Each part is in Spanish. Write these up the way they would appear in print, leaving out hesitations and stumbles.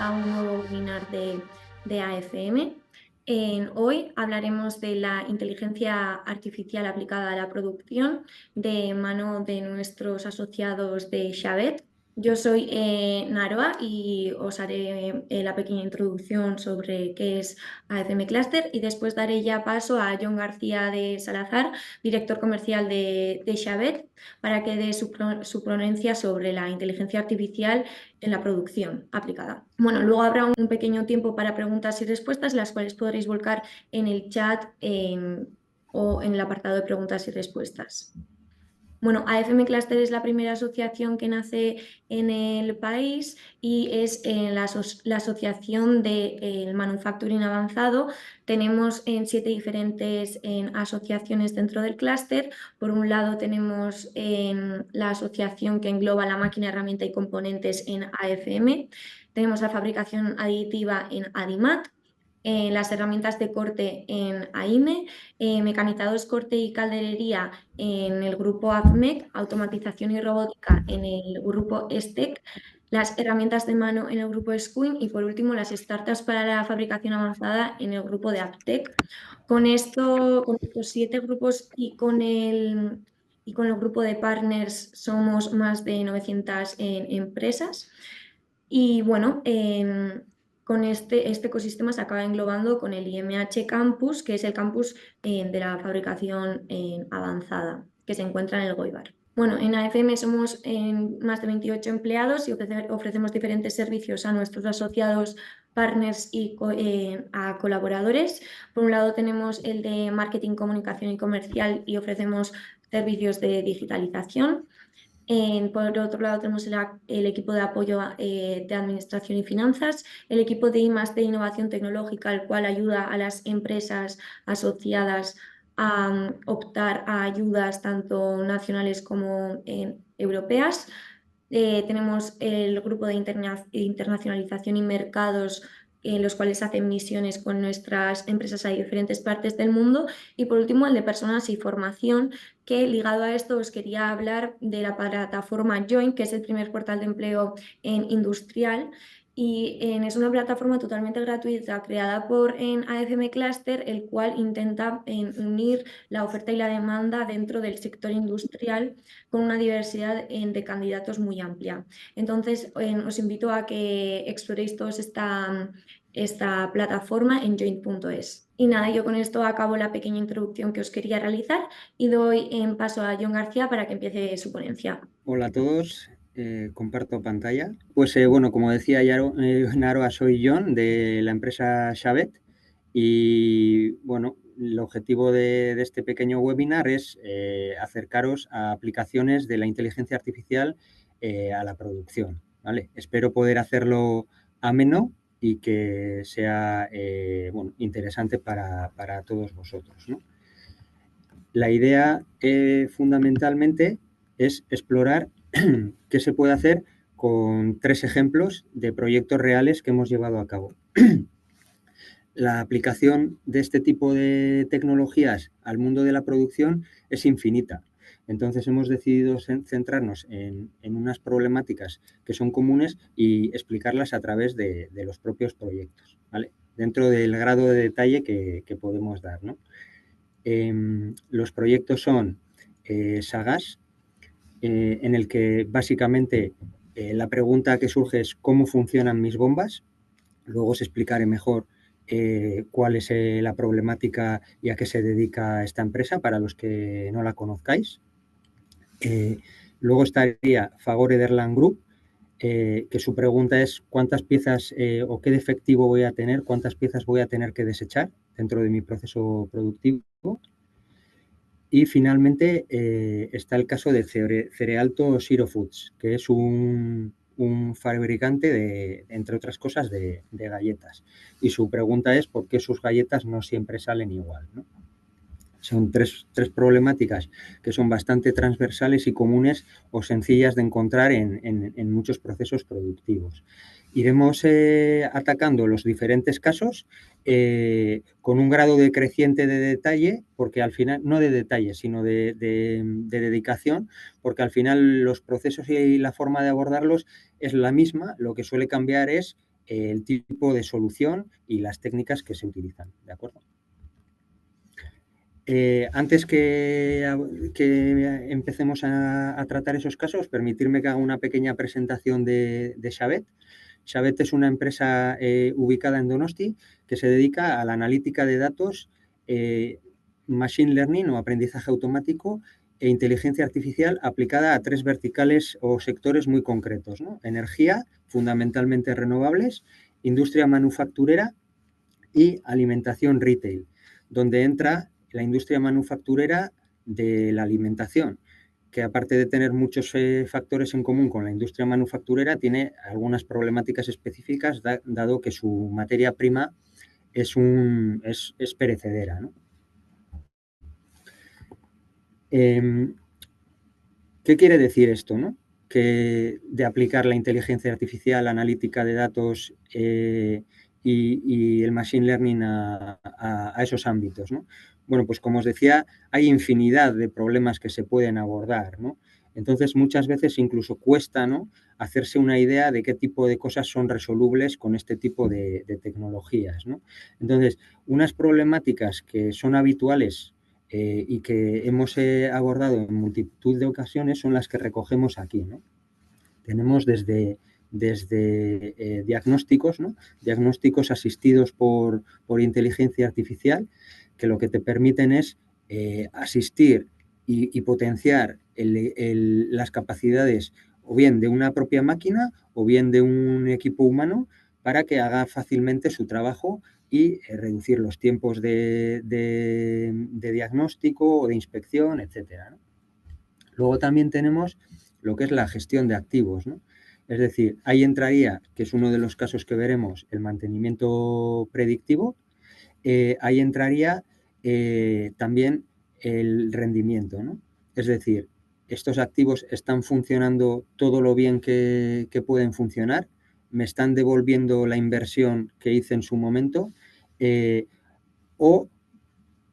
a un nuevo webinar de AFM. Hoy hablaremos de la inteligencia artificial aplicada a la producción de mano de nuestros asociados de Xavet. Yo soy Naroa y os haré la pequeña introducción sobre qué es AFM Cluster y después daré ya paso a John García de Salazar, director comercial de Xavet, para que dé su ponencia sobre la inteligencia artificial en la producción aplicada. Bueno, luego habrá un pequeño tiempo para preguntas y respuestas, las cuales podréis volcar en el chat o en el apartado de preguntas y respuestas. Bueno, AFM Cluster es la primera asociación que nace en el país y es la asociación del manufacturing avanzado. Tenemos 7 diferentes asociaciones dentro del clúster. Por un lado tenemos la asociación que engloba la máquina, herramienta y componentes en AFM. Tenemos la fabricación aditiva en ADIMAT, las herramientas de corte en AIME, mecanizados, corte y calderería en el grupo AFMEC, automatización y robótica en el grupo STEC, las herramientas de mano en el grupo SQUIN y por último las startups para la fabricación avanzada en el grupo de APTEC. Con estos 7 grupos y con el grupo de partners somos más de 900 empresas. Y bueno, con este ecosistema se acaba englobando con el IMH Campus, que es el campus de la fabricación avanzada, que se encuentra en el Goibar. Bueno, en AFM somos más de 28 empleados y ofrecemos diferentes servicios a nuestros asociados, partners y a colaboradores. Por un lado tenemos el de marketing, comunicación y comercial y ofrecemos servicios de digitalización. Por otro lado tenemos el equipo de apoyo de administración y finanzas, el equipo de I+D innovación tecnológica, el cual ayuda a las empresas asociadas a optar a ayudas tanto nacionales como europeas. Tenemos el grupo de internacionalización y mercados, los cuales hacen misiones con nuestras empresas a diferentes partes del mundo. Y por último, el de personas y formación, que ligado a esto os quería hablar de la plataforma Join, que es el primer portal de empleo industrial. Y es una plataforma totalmente gratuita creada por AFM Cluster, el cual intenta unir la oferta y la demanda dentro del sector industrial con una diversidad de candidatos muy amplia. Entonces, os invito a que exploréis todos esta plataforma en joint.es. Y nada, yo con esto acabo la pequeña introducción que os quería realizar y doy en paso a John García para que empiece su ponencia. Hola a todos, comparto pantalla. Pues bueno, como decía Naroa, soy John de la empresa Xavet y bueno, el objetivo de este pequeño webinar es acercaros a aplicaciones de la inteligencia artificial a la producción, ¿vale? Espero poder hacerlo ameno y que sea bueno, interesante para todos vosotros, ¿no? La idea fundamentalmente es explorar qué se puede hacer con 3 ejemplos de proyectos reales que hemos llevado a cabo. La aplicación de este tipo de tecnologías al mundo de la producción es infinita. Entonces hemos decidido centrarnos en unas problemáticas que son comunes y explicarlas a través de los propios proyectos, ¿vale? Dentro del grado de detalle que podemos dar, ¿no? Los proyectos son Sagas, en el que básicamente la pregunta que surge es cómo funcionan mis bombas. Luego os explicaré mejor cuál es la problemática y a qué se dedica esta empresa para los que no la conozcáis. Luego estaría Fagor Ederland Group, que su pregunta es cuántas piezas o qué defectivo voy a tener, cuántas piezas voy a tener que desechar dentro de mi proceso productivo. Y finalmente está el caso de Cerealto Zero Foods, que es un fabricante, entre otras cosas, de galletas. Y su pregunta es por qué sus galletas no siempre salen igual, ¿no? Son tres problemáticas que son bastante transversales y comunes o sencillas de encontrar en muchos procesos productivos. Iremos atacando los diferentes casos con un grado decreciente de detalle, porque al final, no de detalle, sino de dedicación, porque al final los procesos y la forma de abordarlos es la misma, lo que suele cambiar es el tipo de solución y las técnicas que se utilizan, ¿de acuerdo? Antes que empecemos a tratar esos casos, permitirme que haga una pequeña presentación de Xavet. Xavet es una empresa ubicada en Donosti que se dedica a la analítica de datos, machine learning o aprendizaje automático e inteligencia artificial aplicada a 3 verticales o sectores muy concretos, ¿no? Energía, fundamentalmente renovables, industria manufacturera y alimentación retail, donde entra la industria manufacturera de la alimentación, que aparte de tener muchos factores en común con la industria manufacturera, tiene algunas problemáticas específicas, dado que su materia prima es perecedera, ¿no? ¿Qué quiere decir esto, no? Que de aplicar la inteligencia artificial, la analítica de datos y el machine learning a esos ámbitos, ¿no? Bueno, pues como os decía, hay infinidad de problemas que se pueden abordar, ¿no? Entonces, muchas veces incluso cuesta, ¿no?, hacerse una idea de qué tipo de cosas son resolubles con este tipo de tecnologías, ¿no? Entonces, unas problemáticas que son habituales y que hemos abordado en multitud de ocasiones son las que recogemos aquí, ¿no? Tenemos desde diagnósticos, ¿no?, diagnósticos asistidos por inteligencia artificial, que lo que te permiten es asistir y potenciar las capacidades o bien de una propia máquina o bien de un equipo humano para que haga fácilmente su trabajo y reducir los tiempos de diagnóstico o de inspección, etcétera, ¿no? Luego también tenemos lo que es la gestión de activos, ¿no? Es decir, ahí entraría, que es uno de los casos que veremos, el mantenimiento predictivo. Ahí entraría también el rendimiento, ¿no? Es decir, estos activos están funcionando todo lo bien que pueden funcionar, me están devolviendo la inversión que hice en su momento, o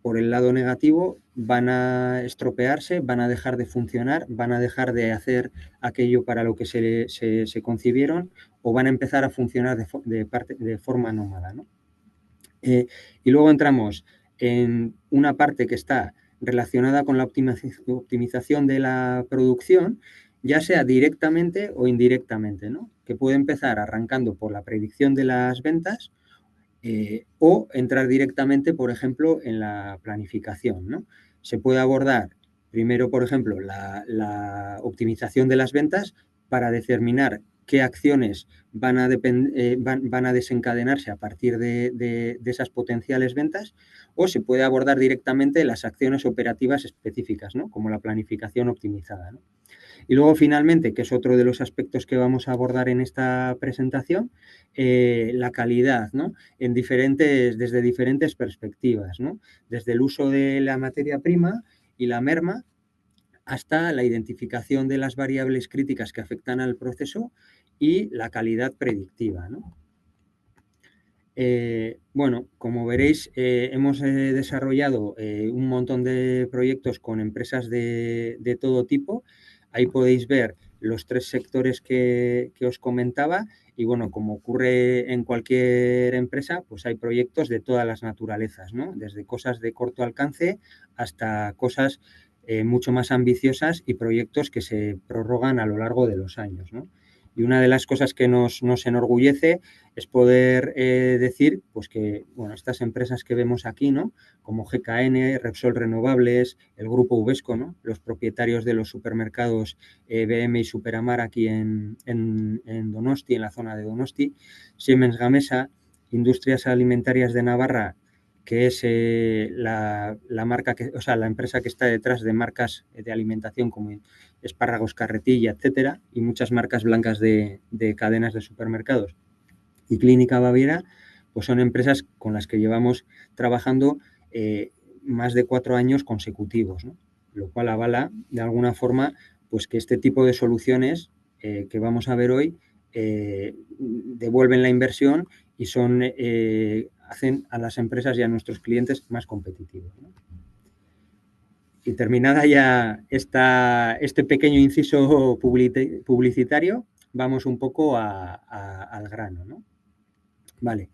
por el lado negativo van a estropearse, van a dejar de funcionar, van a dejar de hacer aquello para lo que se concibieron, o van a empezar a funcionar de forma anómala, ¿no? Y luego entramos en una parte que está relacionada con la optimización de la producción, ya sea directamente o indirectamente, ¿no?, que puede empezar arrancando por la predicción de las ventas o entrar directamente, por ejemplo, en la planificación, ¿no? Se puede abordar primero, por ejemplo, la optimización de las ventas para determinar qué acciones van a desencadenarse a partir de esas potenciales ventas, o se puede abordar directamente las acciones operativas específicas, ¿no?, como la planificación optimizada, ¿no? Y luego, finalmente, que es otro de los aspectos que vamos a abordar en esta presentación, la calidad, ¿no?, desde diferentes perspectivas, ¿no?, desde el uso de la materia prima y la merma hasta la identificación de las variables críticas que afectan al proceso y la calidad predictiva, ¿no? Bueno, como veréis, hemos desarrollado un montón de proyectos con empresas de todo tipo. Ahí podéis ver los 3 sectores que os comentaba y, bueno, como ocurre en cualquier empresa, pues hay proyectos de todas las naturalezas, ¿no?, desde cosas de corto alcance hasta cosas mucho más ambiciosas y proyectos que se prorrogan a lo largo de los años, ¿no? Y una de las cosas que nos enorgullece es poder decir, pues, que, bueno, estas empresas que vemos aquí, ¿no?, como GKN, Repsol Renovables, el grupo Uvesco, ¿no?, los propietarios de los supermercados BM y Superamar aquí en Donosti, en la zona de Donosti, Siemens Gamesa, Industrias Alimentarias de Navarra, que es la empresa que está detrás de marcas de alimentación como Espárragos Carretilla, etcétera, y muchas marcas blancas de cadenas de supermercados, y Clínica Baviera, pues son empresas con las que llevamos trabajando más de 4 años consecutivos, ¿no?, lo cual avala, de alguna forma, pues que este tipo de soluciones que vamos a ver hoy devuelven la inversión y hacen a las empresas y a nuestros clientes más competitivos, ¿no? Y terminada ya este pequeño inciso publicitario, vamos un poco al grano, ¿no? Vale.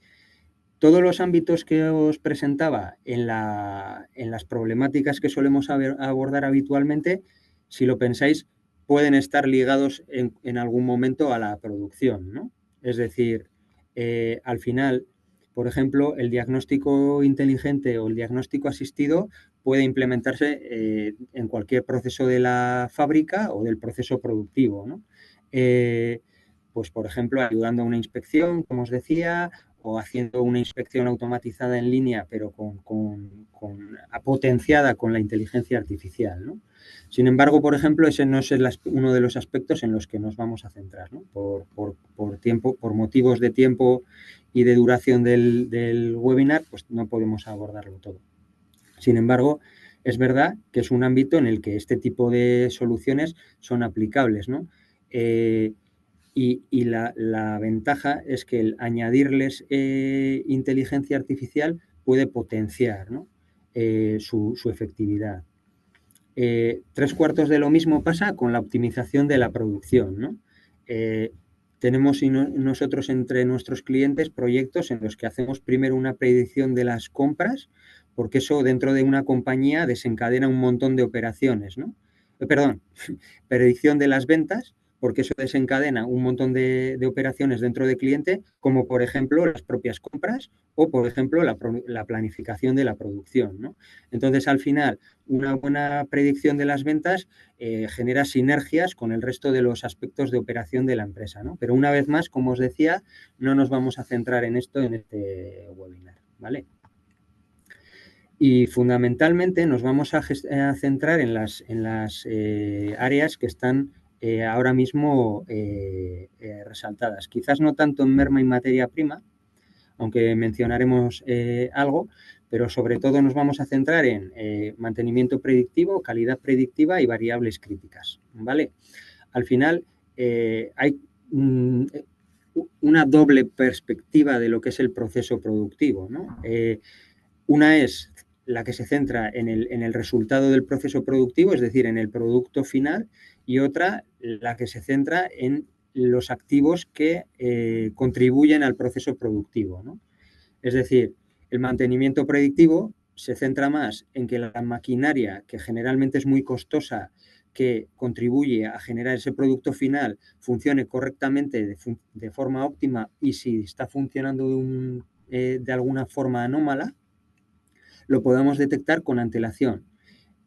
Todos los ámbitos que os presentaba en las problemáticas que solemos abordar habitualmente, si lo pensáis, pueden estar ligados en algún momento a la producción, ¿no? Es decir, al final, por ejemplo, el diagnóstico inteligente o el diagnóstico asistido puede implementarse en cualquier proceso de la fábrica o del proceso productivo, ¿no? Pues, por ejemplo, ayudando a una inspección, como os decía, o haciendo una inspección automatizada en línea, pero potenciada con la inteligencia artificial, ¿no? Sin embargo, por ejemplo, ese no es uno de los aspectos en los que nos vamos a centrar, ¿no? Por motivos de tiempo y de duración del webinar, pues no podemos abordarlo todo. Sin embargo, es verdad que es un ámbito en el que este tipo de soluciones son aplicables, ¿no? Y la ventaja es que el añadirles inteligencia artificial puede potenciar, ¿no? su efectividad. 3/4 de lo mismo pasa con la optimización de la producción, ¿no? Tenemos nosotros entre nuestros clientes proyectos en los que hacemos primero una predicción de las compras, porque eso dentro de una compañía desencadena un montón de operaciones, ¿no? Perdón, predicción de las ventas, porque eso desencadena un montón de operaciones dentro del cliente, como por ejemplo las propias compras o por ejemplo la planificación de la producción, ¿no? Entonces, al final, una buena predicción de las ventas genera sinergias con el resto de los aspectos de operación de la empresa, ¿no? Pero una vez más, como os decía, no nos vamos a centrar en esto en este webinar, ¿vale? Y fundamentalmente nos vamos a centrar en las áreas que están ahora mismo resaltadas. Quizás no tanto en merma y materia prima, aunque mencionaremos algo, pero sobre todo nos vamos a centrar en mantenimiento predictivo, calidad predictiva y variables críticas, ¿vale? Al final hay una doble perspectiva de lo que es el proceso productivo, ¿no? Una es la que se centra en el resultado del proceso productivo, es decir, en el producto final, y otra la que se centra en los activos que contribuyen al proceso productivo, ¿no? Es decir, el mantenimiento predictivo se centra más en que la maquinaria, que generalmente es muy costosa, que contribuye a generar ese producto final, funcione correctamente de forma óptima, y si está funcionando de alguna forma anómala, lo podamos detectar con antelación.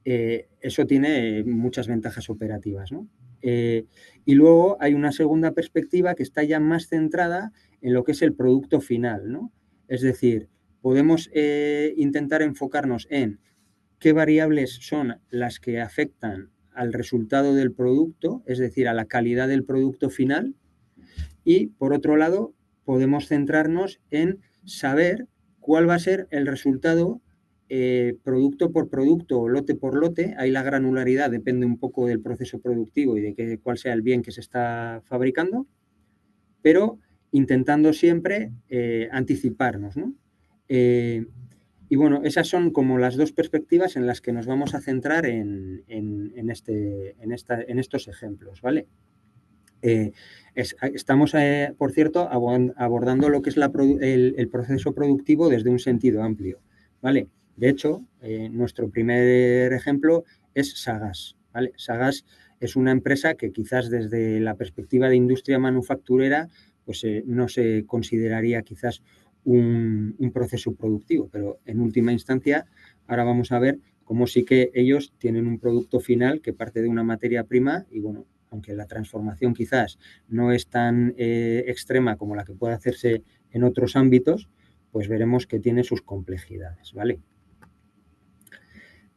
Eso tiene muchas ventajas operativas, ¿no? Y luego hay una segunda perspectiva que está ya más centrada en lo que es el producto final, ¿no? Es decir, podemos intentar enfocarnos en qué variables son las que afectan al resultado del producto, es decir, a la calidad del producto final, y por otro lado podemos centrarnos en saber cuál va a ser el resultado producto por producto o lote por lote. Ahí la granularidad depende un poco del proceso productivo y de cuál sea el bien que se está fabricando, pero intentando siempre anticiparnos, ¿no? Y bueno, esas son como las dos perspectivas en las que nos vamos a centrar en estos ejemplos, ¿vale? Estamos, por cierto, abordando lo que es el proceso productivo desde un sentido amplio, ¿vale? De hecho, nuestro primer ejemplo es Sagas, ¿vale? Sagas es una empresa que quizás desde la perspectiva de industria manufacturera pues no se consideraría quizás un proceso productivo, pero en última instancia ahora vamos a ver cómo sí que ellos tienen un producto final que parte de una materia prima y bueno, aunque la transformación quizás no es tan extrema como la que puede hacerse en otros ámbitos, pues veremos que tiene sus complejidades, ¿vale?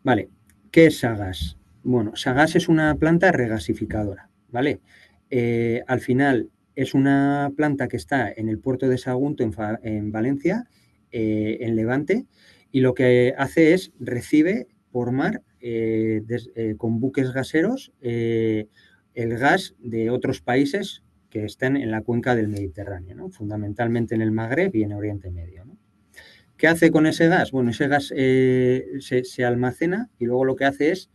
Vale, ¿qué es Sagas? Bueno, Sagas es una planta regasificadora, ¿vale? Al final es una planta que está en el puerto de Sagunto, en Valencia, en Levante, y lo que hace es recibe por mar con buques gaseros el gas de otros países que estén en la cuenca del Mediterráneo, ¿no? Fundamentalmente en el Magreb y en Oriente Medio, ¿no? ¿Qué hace con ese gas? Bueno, ese gas se almacena y luego lo que hace es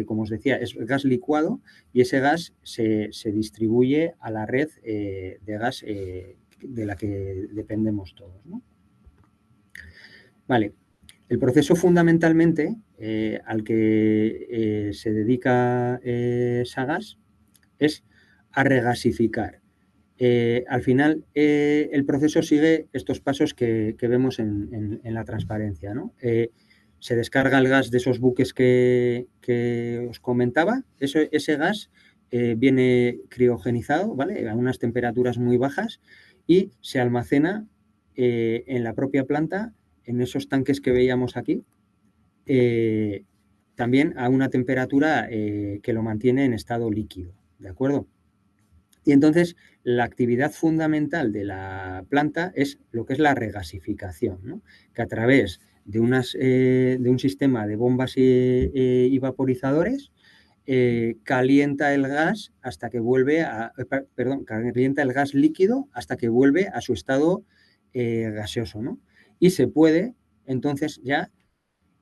como os decía, es gas licuado y ese gas se distribuye a la red de gas de la que dependemos todos, ¿no? Vale, el proceso fundamentalmente al que se dedica Sagas es a regasificar. Al final, el proceso sigue estos pasos que vemos en la transparencia, ¿no? Se descarga el gas de esos buques que os comentaba. Ese gas viene criogenizado, ¿vale? A unas temperaturas muy bajas y se almacena en la propia planta, en esos tanques que veíamos aquí, también a una temperatura que lo mantiene en estado líquido, ¿de acuerdo? Y entonces la actividad fundamental de la planta es lo que es la regasificación, ¿no? Que a través de un sistema de bombas y vaporizadores calienta el gas hasta que vuelve calienta el gas líquido hasta que vuelve a su estado gaseoso, ¿no? Y se puede entonces ya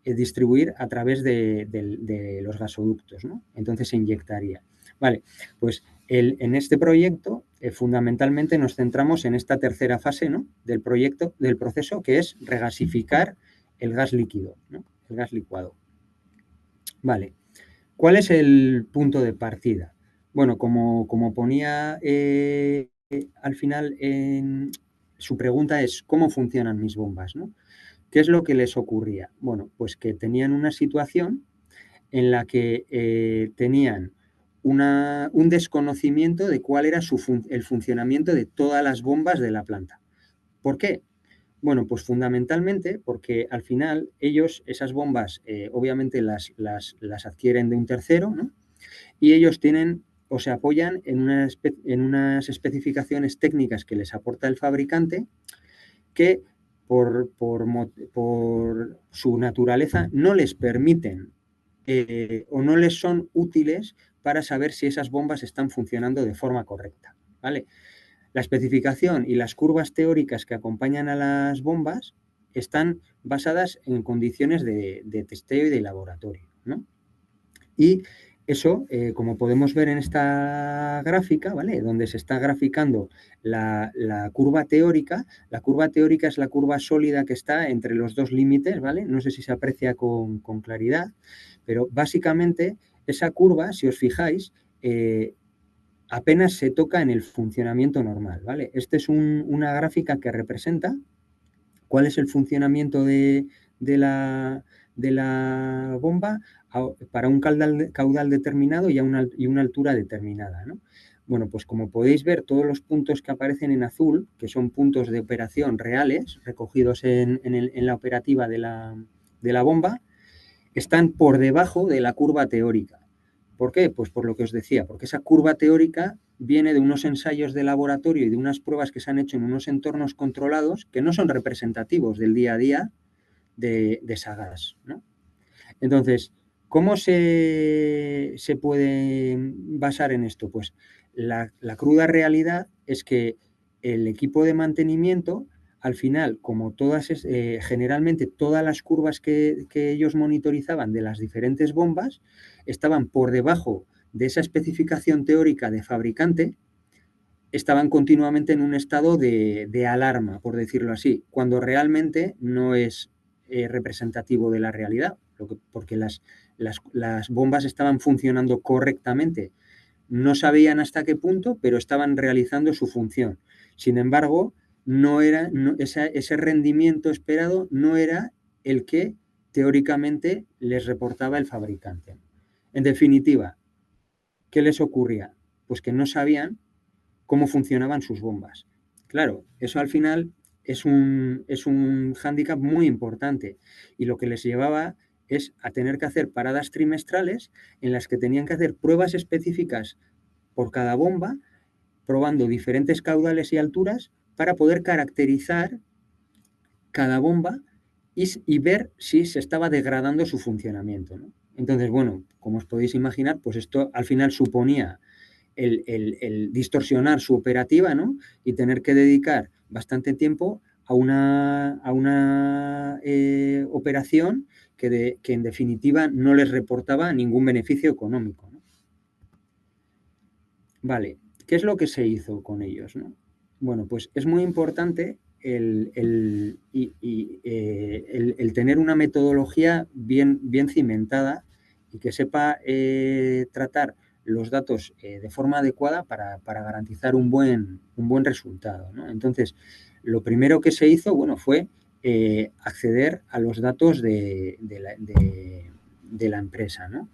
distribuir a través de los gasoductos, ¿no? Entonces se inyectaría. Vale, pues en este proyecto fundamentalmente nos centramos en esta tercera fase, ¿no? Del proceso, que es regasificar el gas líquido, ¿no? El gas licuado. Vale, ¿cuál es el punto de partida? Bueno, como ponía al final, su pregunta es ¿cómo funcionan mis bombas, ¿no? ¿Qué es lo que les ocurría? Bueno, pues que tenían una situación en la que tenían un desconocimiento de cuál era el funcionamiento de todas las bombas de la planta. ¿Por qué? Bueno, pues fundamentalmente porque al final ellos, esas bombas, obviamente las adquieren de un tercero, ¿no? Y ellos tienen o se apoyan en unas especificaciones técnicas que les aporta el fabricante que por su naturaleza no les permiten o no les son útiles para saber si esas bombas están funcionando de forma correcta, ¿vale? La especificación y las curvas teóricas que acompañan a las bombas están basadas en condiciones de testeo y de laboratorio, ¿no? Y eso, como podemos ver en esta gráfica, ¿vale? Donde se está graficando la curva teórica es la curva sólida que está entre los dos límites, ¿vale? No sé si se aprecia con claridad, pero básicamente esa curva, si os fijáis, apenas se toca en el funcionamiento normal, ¿vale? Esta es una gráfica que representa cuál es el funcionamiento de la bomba para un caudal determinado y una altura determinada, ¿no? Bueno, pues como podéis ver, todos los puntos que aparecen en azul, que son puntos de operación reales, recogidos en la operativa de la bomba, están por debajo de la curva teórica. ¿Por qué? Pues por lo que os decía, porque esa curva teórica viene de unos ensayos de laboratorio y de unas pruebas que se han hecho en unos entornos controlados que no son representativos del día a día de Sagas, ¿no? Entonces, ¿cómo se puede basar en esto? Pues la cruda realidad es que el equipo de mantenimiento, al final, como generalmente todas las curvas que ellos monitorizaban de las diferentes bombas, estaban por debajo de esa especificación teórica de fabricante, estaban continuamente en un estado de alarma, por decirlo así, cuando realmente no es representativo de la realidad, porque las bombas estaban funcionando correctamente. No sabían hasta qué punto, pero estaban realizando su función. Sin embargo, ese rendimiento esperado no era el que teóricamente les reportaba el fabricante. En definitiva, ¿qué les ocurría? Pues que no sabían cómo funcionaban sus bombas. Claro, eso al final es un hándicap muy importante y lo que les llevaba es a tener que hacer paradas trimestrales en las que tenían que hacer pruebas específicas por cada bomba, probando diferentes caudales y alturas para poder caracterizar cada bomba y ver si se estaba degradando su funcionamiento, ¿no? Entonces, bueno, como os podéis imaginar, pues esto al final suponía el distorsionar su operativa, ¿no? Y tener que dedicar bastante tiempo a una operación que en definitiva no les reportaba ningún beneficio económico, ¿no? Vale, ¿qué es lo que se hizo con ellos, ¿no? Bueno, pues es muy importante el tener una metodología bien cimentada y que sepa tratar los datos de forma adecuada para garantizar un buen resultado, ¿no? Entonces, lo primero que se hizo, bueno, fue acceder a los datos de la empresa, ¿no?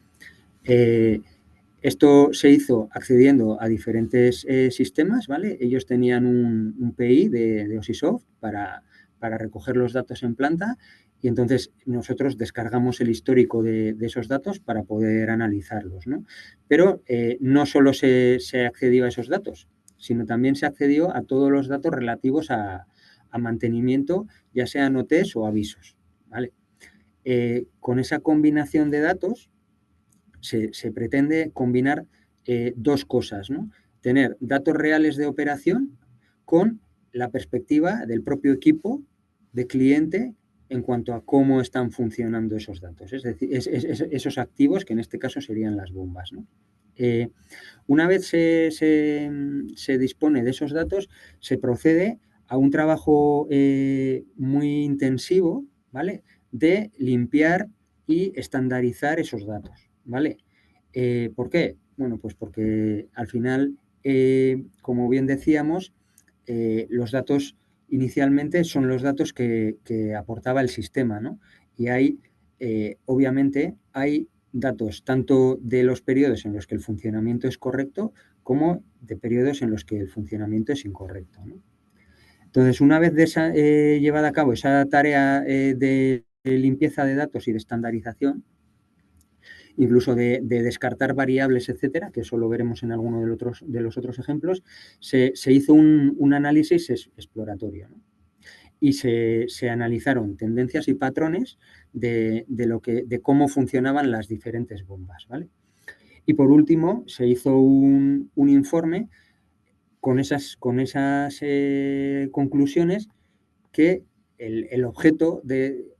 Esto se hizo accediendo a diferentes sistemas, ¿vale? Ellos tenían un PI de Osisoft para recoger los datos en planta y entonces nosotros descargamos el histórico de esos datos para poder analizarlos, ¿no? Pero no solo se accedió a esos datos, sino también se accedió a todos los datos relativos a mantenimiento, ya sean OTs o avisos, ¿vale? Con esa combinación de datos se pretende combinar dos cosas, ¿no? Tener datos reales de operación con la perspectiva del propio equipo de cliente en cuanto a cómo están funcionando esos datos, es decir, esos activos que en este caso serían las bombas, ¿no? Una vez se dispone de esos datos, se procede a un trabajo muy intensivo, ¿vale? De limpiar y estandarizar esos datos, ¿vale? ¿Por qué? Bueno, pues porque al final, como bien decíamos, los datos inicialmente son los datos que aportaba el sistema, ¿no? Y hay, obviamente, hay datos tanto de los periodos en los que el funcionamiento es correcto como de periodos en los que el funcionamiento es incorrecto, ¿no? Entonces, una vez llevada a cabo esa tarea de limpieza de datos y de estandarización, incluso de descartar variables, etcétera, que eso lo veremos en alguno de los otros ejemplos, se hizo un análisis exploratorio, ¿no? Y se analizaron tendencias y patrones de cómo funcionaban las diferentes bombas, ¿vale? Y por último, se hizo un informe con esas conclusiones que el objeto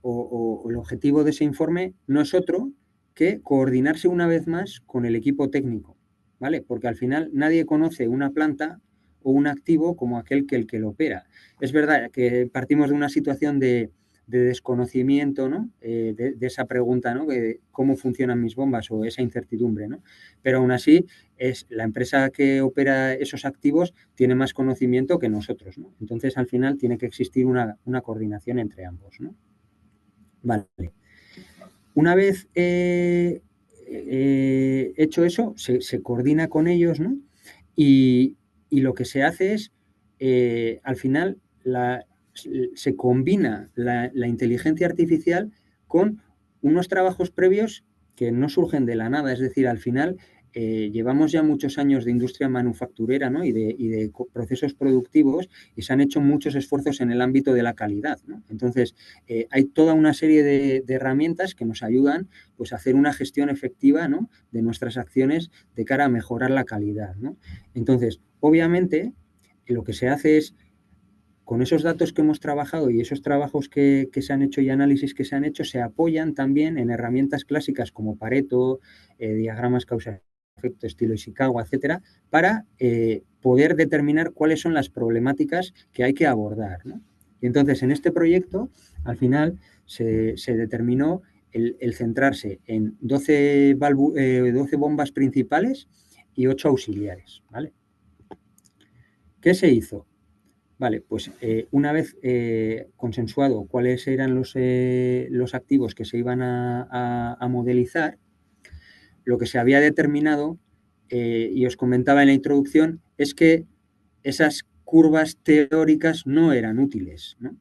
o el objetivo de ese informe no es otro que coordinarse una vez más con el equipo técnico, ¿vale? Porque al final nadie conoce una planta o un activo como aquel que el que lo opera. Es verdad que partimos de una situación de desconocimiento, ¿no? De esa pregunta, ¿no? De cómo funcionan mis bombas o esa incertidumbre, ¿no? Pero aún así, es la empresa que opera esos activos tiene más conocimiento que nosotros, ¿no? Entonces, al final, tiene que existir una coordinación entre ambos, ¿no? Vale. Una vez hecho eso, se coordina con ellos, ¿no? Y lo que se hace es, al final, se combina la inteligencia artificial con unos trabajos previos que no surgen de la nada, es decir, al final llevamos ya muchos años de industria manufacturera, ¿no? y de procesos productivos y se han hecho muchos esfuerzos en el ámbito de la calidad, ¿no? Entonces, hay toda una serie de herramientas que nos ayudan pues, a hacer una gestión efectiva, ¿no? de nuestras acciones de cara a mejorar la calidad, ¿no? Entonces, obviamente, lo que se hace es con esos datos que hemos trabajado y esos trabajos que se han hecho y análisis que se han hecho, se apoyan también en herramientas clásicas como Pareto, diagramas causa-efecto, estilo Ishikawa, etcétera, para poder determinar cuáles son las problemáticas que hay que abordar, ¿no? Y entonces, en este proyecto, al final, se determinó el centrarse en 12 bombas principales y 8 auxiliares, ¿vale? ¿Qué se hizo? Vale, pues una vez consensuado cuáles eran los activos que se iban a modelizar, lo que se había determinado, y os comentaba en la introducción, es que esas curvas teóricas no eran útiles, ¿no?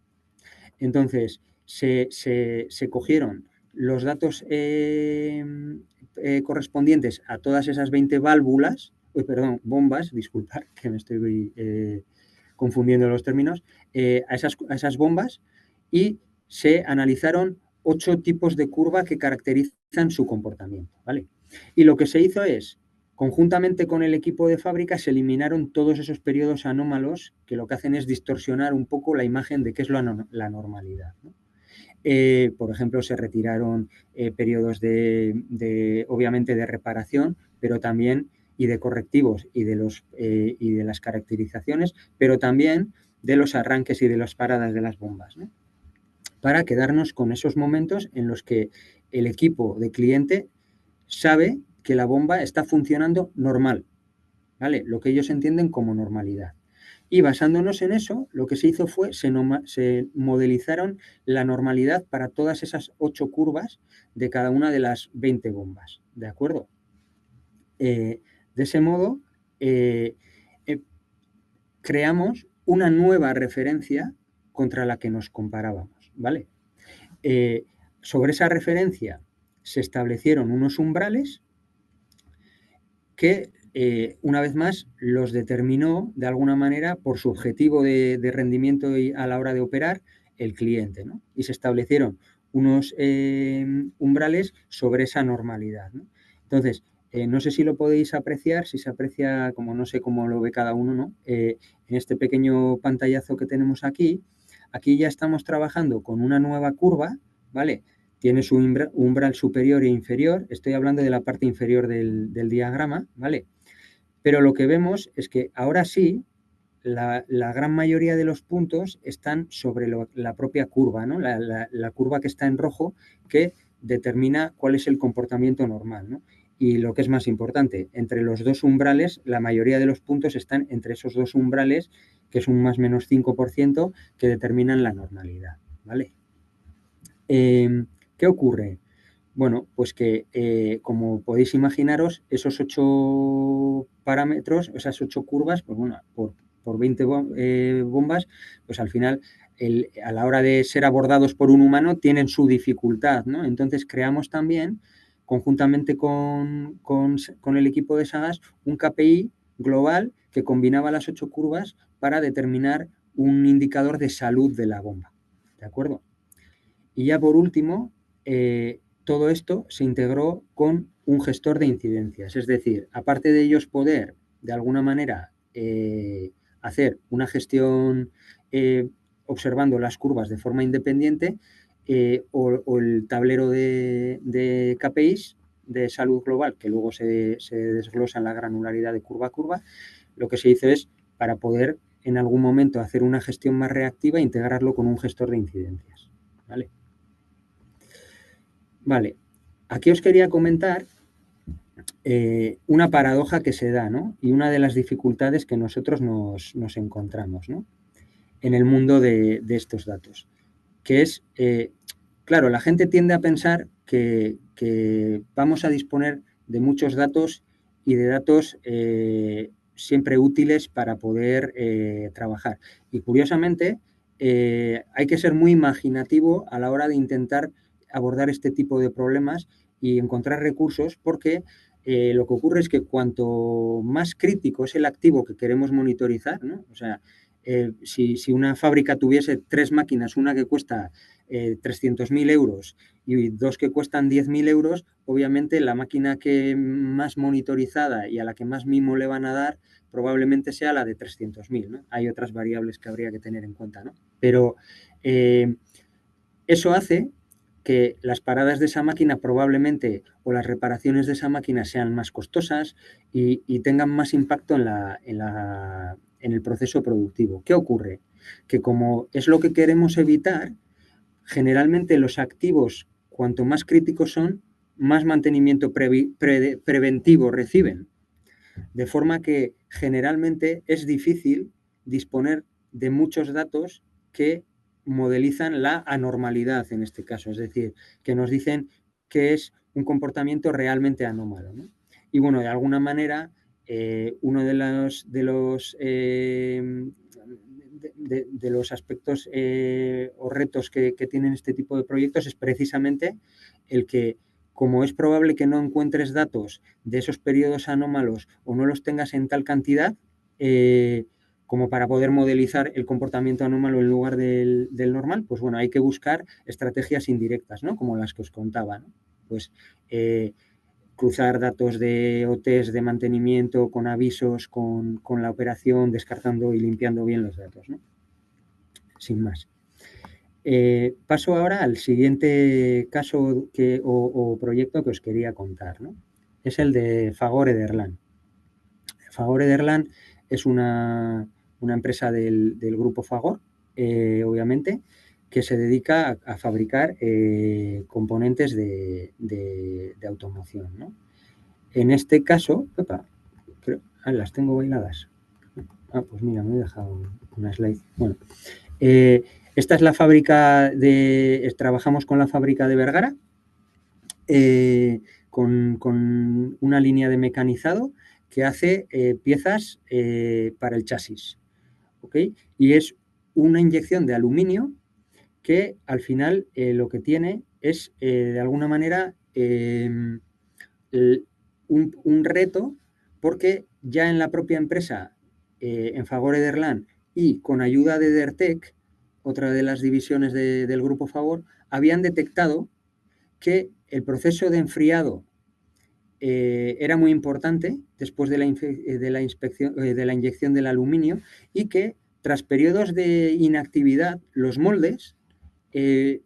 Entonces, se cogieron los datos correspondientes a todas esas 20 válvulas, bombas, disculpad, que me estoy confundiendo los términos, a esas bombas y se analizaron 8 tipos de curva que caracterizan su comportamiento, ¿vale? Y lo que se hizo es, conjuntamente con el equipo de fábrica, se eliminaron todos esos periodos anómalos que lo que hacen es distorsionar un poco la imagen de qué es la normalidad, ¿no? Por ejemplo, se retiraron periodos obviamente, de reparación, pero también y de correctivos y de las caracterizaciones, pero también de los arranques y de las paradas de las bombas, ¿no? Para quedarnos con esos momentos en los que el equipo de cliente sabe que la bomba está funcionando normal, ¿vale? Lo que ellos entienden como normalidad. Y basándonos en eso, lo que se hizo fue, se modelizaron la normalidad para todas esas 8 curvas de cada una de las 20 bombas, ¿de acuerdo? De ese modo, creamos una nueva referencia contra la que nos comparábamos, ¿vale? Sobre esa referencia se establecieron unos umbrales que, una vez más, los determinó de alguna manera por su objetivo de rendimiento a la hora de operar el cliente, ¿no? Y se establecieron unos umbrales sobre esa normalidad, ¿no? Entonces, no sé si lo podéis apreciar, si se aprecia, como no sé cómo lo ve cada uno, ¿no? En este pequeño pantallazo que tenemos aquí, aquí ya estamos trabajando con una nueva curva, ¿vale? Tiene su umbral superior e inferior, estoy hablando de la parte inferior del diagrama, ¿vale? Pero lo que vemos es que ahora sí, la gran mayoría de los puntos están sobre la propia curva, ¿no? La curva que está en rojo que determina cuál es el comportamiento normal, ¿no? Y lo que es más importante, entre los dos umbrales, la mayoría de los puntos están entre esos dos umbrales, que es un más o menos 5%, que determinan la normalidad, ¿vale? ¿Qué ocurre? Bueno, pues que, como podéis imaginaros, esos 8 parámetros, esas 8 curvas, pues bueno, por 20 bombas, pues al final, a la hora de ser abordados por un humano, tienen su dificultad, ¿no? Entonces creamos también, conjuntamente con el equipo de SAGAS, un KPI global que combinaba las 8 curvas para determinar un indicador de salud de la bomba, ¿de acuerdo? Y ya por último, todo esto se integró con un gestor de incidencias, es decir, aparte de ellos poder, de alguna manera, hacer una gestión observando las curvas de forma independiente, o el tablero de KPIs de salud global, que luego se desglosa en la granularidad de curva a curva, lo que se hizo es, para poder en algún momento hacer una gestión más reactiva, integrarlo con un gestor de incidencias, ¿vale? Vale, aquí os quería comentar una paradoja que se da, ¿no? Y una de las dificultades que nosotros nos encontramos, ¿no? En el mundo de estos datos, que es, claro, la gente tiende a pensar que vamos a disponer de muchos datos y de datos siempre útiles para poder trabajar. Y curiosamente, hay que ser muy imaginativo a la hora de intentar abordar este tipo de problemas y encontrar recursos, porque lo que ocurre es que cuanto más crítico es el activo que queremos monitorizar, ¿no? O sea, si una fábrica tuviese 3 máquinas, una que cuesta 300.000 euros y 2 que cuestan 10.000 euros, obviamente la máquina que más monitorizada y a la que más mimo le van a dar probablemente sea la de 300.000, ¿no? Hay otras variables que habría que tener en cuenta, ¿no? Pero eso hace que las paradas de esa máquina probablemente, o las reparaciones de esa máquina, sean más costosas y tengan más impacto en el proceso productivo. ¿Qué ocurre? Que como es lo que queremos evitar, generalmente los activos, cuanto más críticos son, más mantenimiento preventivo reciben. De forma que generalmente es difícil disponer de muchos datos que modelizan la anormalidad en este caso, es decir, que nos dicen que es un comportamiento realmente anómalo, ¿no? Y bueno, de alguna manera, uno de los aspectos o retos que tienen este tipo de proyectos es precisamente el que, como es probable que no encuentres datos de esos periodos anómalos o no los tengas en tal cantidad, como para poder modelizar el comportamiento anómalo en lugar del normal, pues bueno, hay que buscar estrategias indirectas, ¿no? Como las que os contaba, ¿no? Pues cruzar datos de OTs de mantenimiento con avisos, con la operación, descartando y limpiando bien los datos, ¿no? Sin más. Paso ahora al siguiente caso o proyecto que os quería contar, ¿no? Es el de Fagor Ederland. Fagor Ederland es una empresa del grupo Fagor, obviamente, que se dedica a fabricar componentes de automoción, ¿no? En este caso, las tengo bailadas. Pues mira, me he dejado una slide. Bueno, esta es la fábrica trabajamos con la fábrica de Vergara, con una línea de mecanizado que hace piezas para el chasis, ¿ok? Y es una inyección de aluminio que al final lo que tiene es, de alguna manera, un reto, porque ya en la propia empresa, en Fagor Ederland, y con ayuda de Edertec, otra de las divisiones del grupo Fagor, habían detectado que el proceso de enfriado era muy importante después de la inyección del aluminio, y que tras periodos de inactividad los moldes se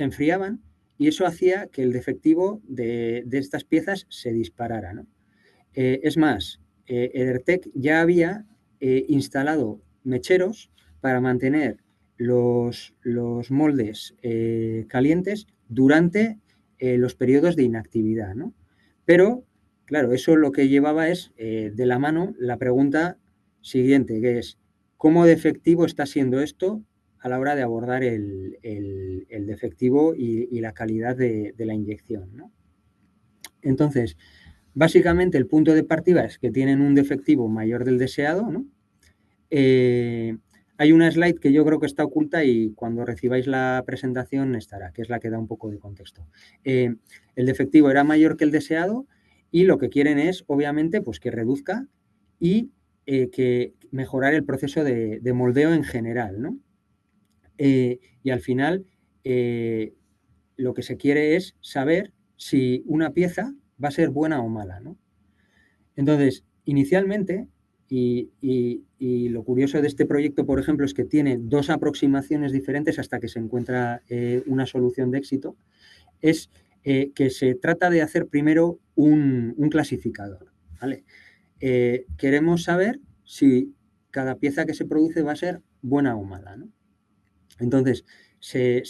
enfriaban, y eso hacía que el defectivo de estas piezas se disparara, ¿no? Es más, Edertec ya había instalado mecheros para mantener los moldes calientes durante los periodos de inactividad, ¿no? Pero, claro, eso lo que llevaba es de la mano la pregunta siguiente, que es: ¿cómo de efectivo está siendo esto a la hora de abordar el defectivo y la calidad de la inyección, ¿no? Entonces, básicamente el punto de partida es que tienen un defectivo mayor del deseado, ¿no? Hay una slide que yo creo que está oculta y cuando recibáis la presentación estará, que es la que da un poco de contexto. El defectivo era mayor que el deseado, y lo que quieren es, obviamente, pues que reduzca y que mejorar el proceso de moldeo en general, ¿no? Y al final lo que se quiere es saber si una pieza va a ser buena o mala, ¿no? Entonces, inicialmente, y lo curioso de este proyecto, por ejemplo, es que tiene dos aproximaciones diferentes hasta que se encuentra una solución de éxito, es que se trata de hacer primero un clasificador, ¿vale? Queremos saber si cada pieza que se produce va a ser buena o mala, ¿no? Entonces, se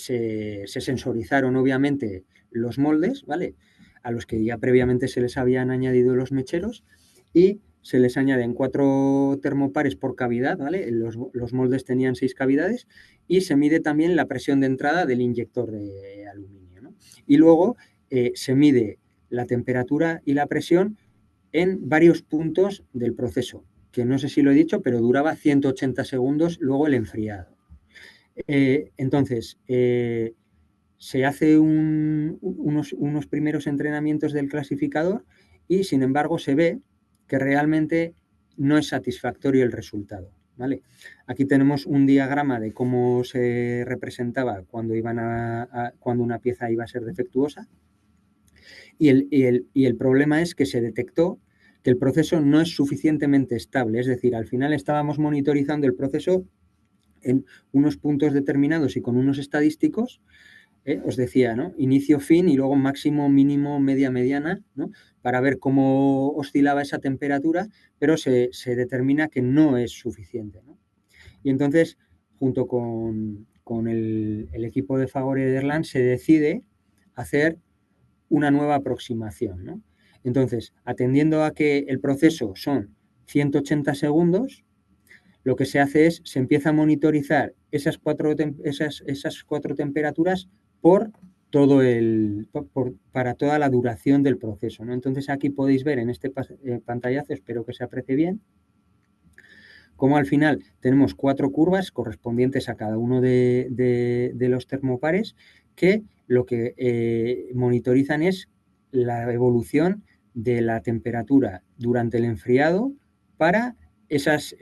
sensorizaron, obviamente, los moldes, ¿vale?, a los que ya previamente se les habían añadido los mecheros, y se les añaden 4 termopares por cavidad, ¿vale? Los moldes tenían 6 cavidades, y se mide también la presión de entrada del inyector de aluminio, ¿no? Y luego se mide la temperatura y la presión en varios puntos del proceso, que no sé si lo he dicho, pero duraba 180 segundos luego el enfriado. Entonces, se hace unos primeros entrenamientos del clasificador, y sin embargo se ve que realmente no es satisfactorio el resultado, ¿vale? Aquí tenemos un diagrama de cómo se representaba cuando una pieza iba a ser defectuosa, y el problema es que se detectó que el proceso no es suficientemente estable, es decir, al final estábamos monitorizando el proceso en unos puntos determinados y con unos estadísticos, os decía, ¿no?, inicio, fin, y luego máximo, mínimo, media, mediana, ¿no?, para ver cómo oscilaba esa temperatura, pero se determina que no es suficiente, ¿no? Y entonces, junto con el equipo de Fagor Ederland, se decide hacer una nueva aproximación, ¿no? Entonces, atendiendo a que el proceso son 180 segundos, lo que se hace es, se empieza a monitorizar esas cuatro temperaturas por para toda la duración del proceso, ¿no? Entonces, aquí podéis ver en este pantallazo, espero que se aprecie bien, cómo al final tenemos 4 curvas correspondientes a cada uno de los termopares, que lo que monitorizan es la evolución de la temperatura durante el enfriado para esos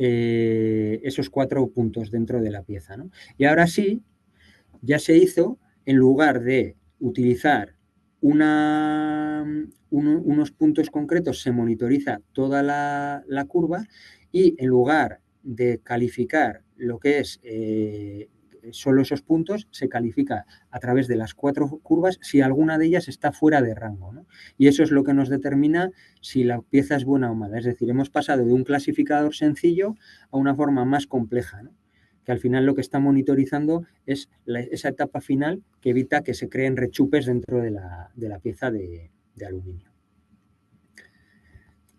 4 puntos dentro de la pieza, ¿no? Y ahora sí, ya se hizo, en lugar de utilizar unos puntos concretos, se monitoriza toda la curva, y en lugar de calificar lo que es solo esos puntos se califica a través de las 4 curvas si alguna de ellas está fuera de rango, ¿no? Y eso es lo que nos determina si la pieza es buena o mala. Es decir, hemos pasado de un clasificador sencillo a una forma más compleja, ¿no? Que al final lo que está monitorizando es esa etapa final que evita que se creen rechupes dentro de la pieza de aluminio.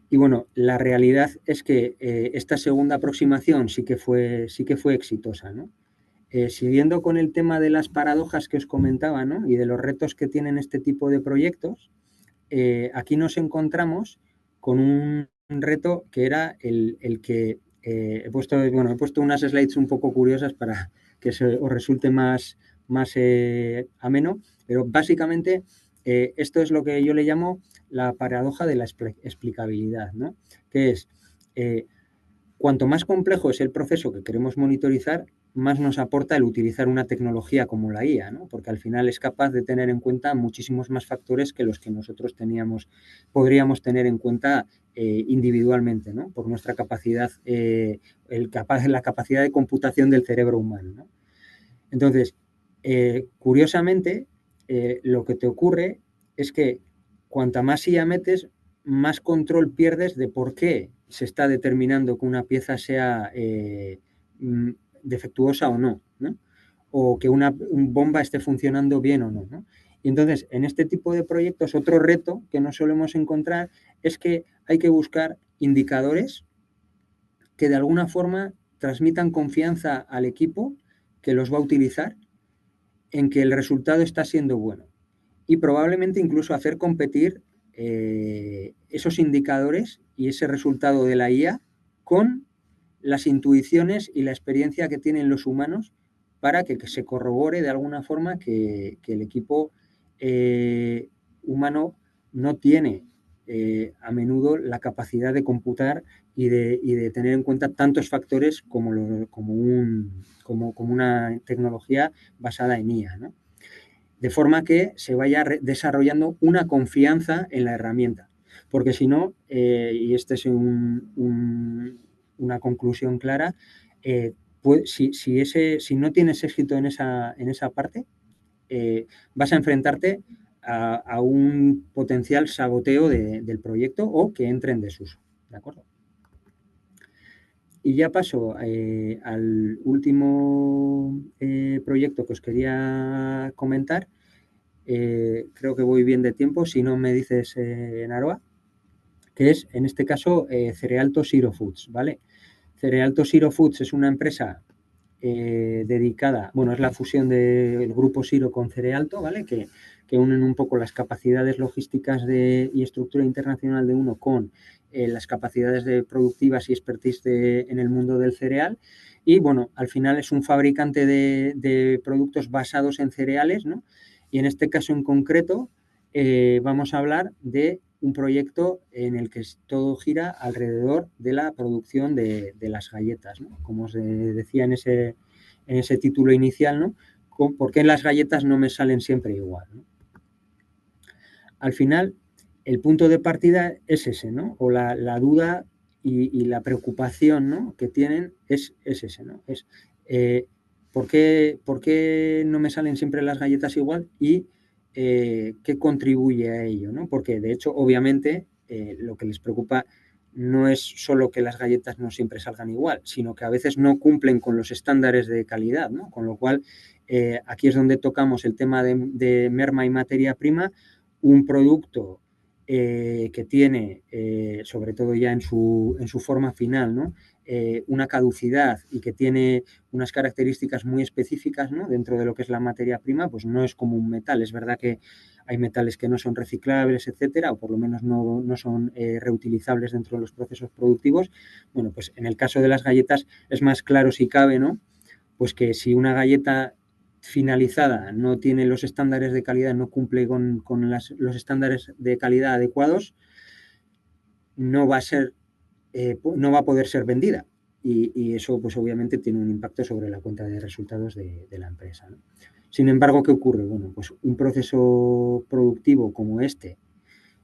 Y bueno, la realidad es que esta segunda aproximación sí que fue exitosa, ¿no? Siguiendo con el tema de las paradojas que os comentaba, ¿no? Y de los retos que tienen este tipo de proyectos, aquí nos encontramos con un reto que era el que he puesto unas slides un poco curiosas para que os resulte más ameno, pero básicamente esto es lo que yo le llamo la paradoja de la explicabilidad, ¿no? Que es, cuanto más complejo es el proceso que queremos monitorizar, más nos aporta el utilizar una tecnología como la IA, ¿no? Porque al final es capaz de tener en cuenta muchísimos más factores que los que nosotros podríamos tener en cuenta individualmente, ¿no? Por nuestra capacidad, la capacidad de computación del cerebro humano, ¿no? Entonces, curiosamente, lo que te ocurre es que cuanta más IA metes, más control pierdes de por qué se está determinando que una pieza sea defectuosa o no, ¿no? O que una bomba esté funcionando bien o no, ¿no? Y entonces, en este tipo de proyectos, otro reto que no solemos encontrar es que hay que buscar indicadores que de alguna forma transmitan confianza al equipo que los va a utilizar en que el resultado está siendo bueno. Y probablemente incluso hacer competir esos indicadores y ese resultado de la IA con las intuiciones y la experiencia que tienen los humanos para que se corrobore de alguna forma que el equipo humano no tiene a menudo la capacidad de computar y de tener en cuenta tantos factores como una tecnología basada en IA, ¿no? De forma que se vaya desarrollando una confianza en la herramienta. Porque si no, y esta es una conclusión clara, si no tienes éxito en esa parte, vas a enfrentarte a un potencial saboteo del proyecto o que entre en desuso. ¿De acuerdo? Y ya paso al último proyecto que os quería comentar. Creo que voy bien de tiempo, si no me dices, Naroa, que es, en este caso, Cerealto Zero Foods, ¿vale? Cerealto Zero Foods es una empresa dedicada, bueno, es la fusión del grupo Siro con Cerealto, ¿vale? Que unen un poco las capacidades logísticas y estructura internacional de uno con las capacidades productivas y expertise en el mundo del cereal. Y, bueno, al final es un fabricante de productos basados en cereales, ¿no? Y en este caso en concreto vamos a hablar de un proyecto en el que todo gira alrededor de la producción de las galletas, ¿no? Como os decía en ese título inicial, ¿no? ¿Por qué las galletas no me salen siempre igual, ¿no? Al final, el punto de partida es ese, ¿no? O la duda y la preocupación, ¿no?, que tienen es ese, ¿no? Es ¿por qué no me salen siempre las galletas igual? Y qué contribuye a ello, ¿no? Porque, de hecho, obviamente, lo que les preocupa no es solo que las galletas no siempre salgan igual, sino que a veces no cumplen con los estándares de calidad, ¿no? Con lo cual, aquí es donde tocamos el tema de merma y materia prima. Un producto que tiene, sobre todo ya en su forma final, ¿no?, una caducidad y que tiene unas características muy específicas, ¿no?, dentro de lo que es la materia prima, pues no es como un metal. Es verdad que hay metales que no son reciclables, etcétera, o por lo menos no son reutilizables dentro de los procesos productivos. Bueno, pues en el caso de las galletas es más claro si cabe, ¿no?, pues que si una galleta finalizada no tiene los estándares de calidad, no cumple con los estándares de calidad adecuados, no va a poder ser vendida. Y eso, pues obviamente, tiene un impacto sobre la cuenta de resultados de la empresa, ¿no? Sin embargo, ¿qué ocurre? Bueno, pues un proceso productivo como este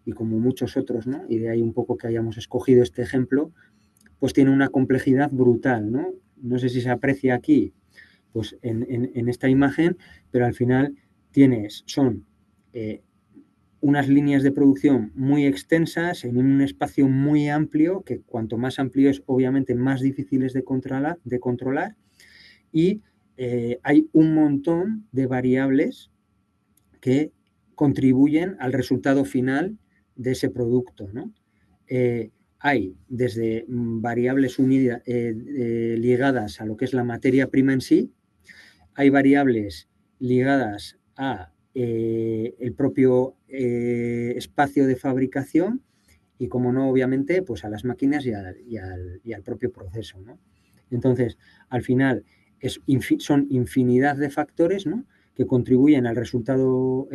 y como muchos otros, ¿no?, y de ahí un poco que hayamos escogido este ejemplo, pues tiene una complejidad brutal, ¿no? No sé si se aprecia aquí, pues en esta imagen, pero al final son unas líneas de producción muy extensas en un espacio muy amplio, que cuanto más amplio es, obviamente más difíciles de controlar y hay un montón de variables que contribuyen al resultado final de ese producto, ¿no? Hay desde variables ligadas a lo que es la materia prima en sí, hay variables ligadas a el propio espacio de fabricación y, como no, obviamente, pues a las máquinas y al propio proceso, ¿no? Entonces, al final, son infinidad de factores, ¿no?, que contribuyen al resultado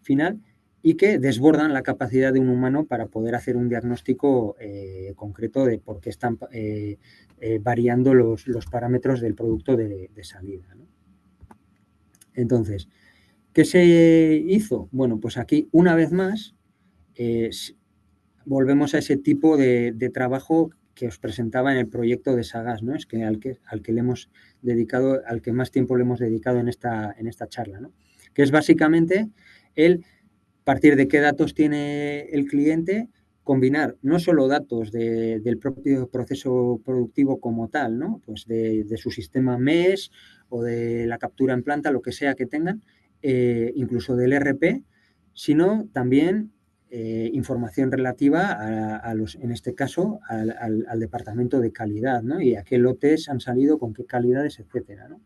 final y que desbordan la capacidad de un humano para poder hacer un diagnóstico concreto de por qué están variando los parámetros del producto de salida, ¿no? Entonces, ¿qué se hizo? Bueno, pues aquí, una vez más, volvemos a ese tipo de trabajo que os presentaba en el proyecto de Sagaz, ¿no? Es que al que le hemos dedicado, al que más tiempo le hemos dedicado en esta charla, ¿no? Que es básicamente el partir de qué datos tiene el cliente, combinar no solo datos del propio proceso productivo como tal, ¿no?, pues de su sistema MES o de la captura en planta, lo que sea que tengan, incluso del ERP, sino también información relativa en este caso, al departamento de calidad, ¿no?, y a qué lotes han salido, con qué calidades, etcétera, ¿no?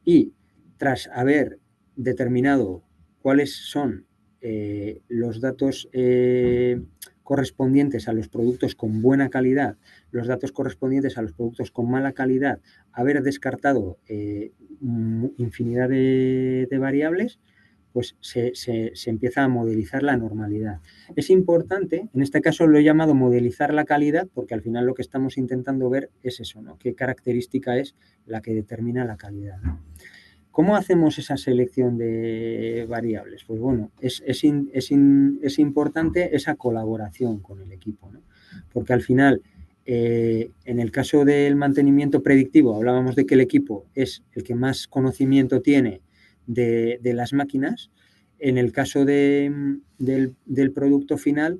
Y tras haber determinado cuáles son los datos correspondientes a los productos con buena calidad, los datos correspondientes a los productos con mala calidad, haber descartado infinidad de variables, pues se empieza a modelizar la normalidad. Es importante, en este caso lo he llamado modelizar la calidad, porque al final lo que estamos intentando ver es eso, ¿no?, qué característica es la que determina la calidad, ¿no? ¿Cómo hacemos esa selección de variables? Pues bueno, es importante esa colaboración con el equipo, ¿no? Porque al final, en el caso del mantenimiento predictivo, hablábamos de que el equipo es el que más conocimiento tiene de las máquinas. En el caso del producto final,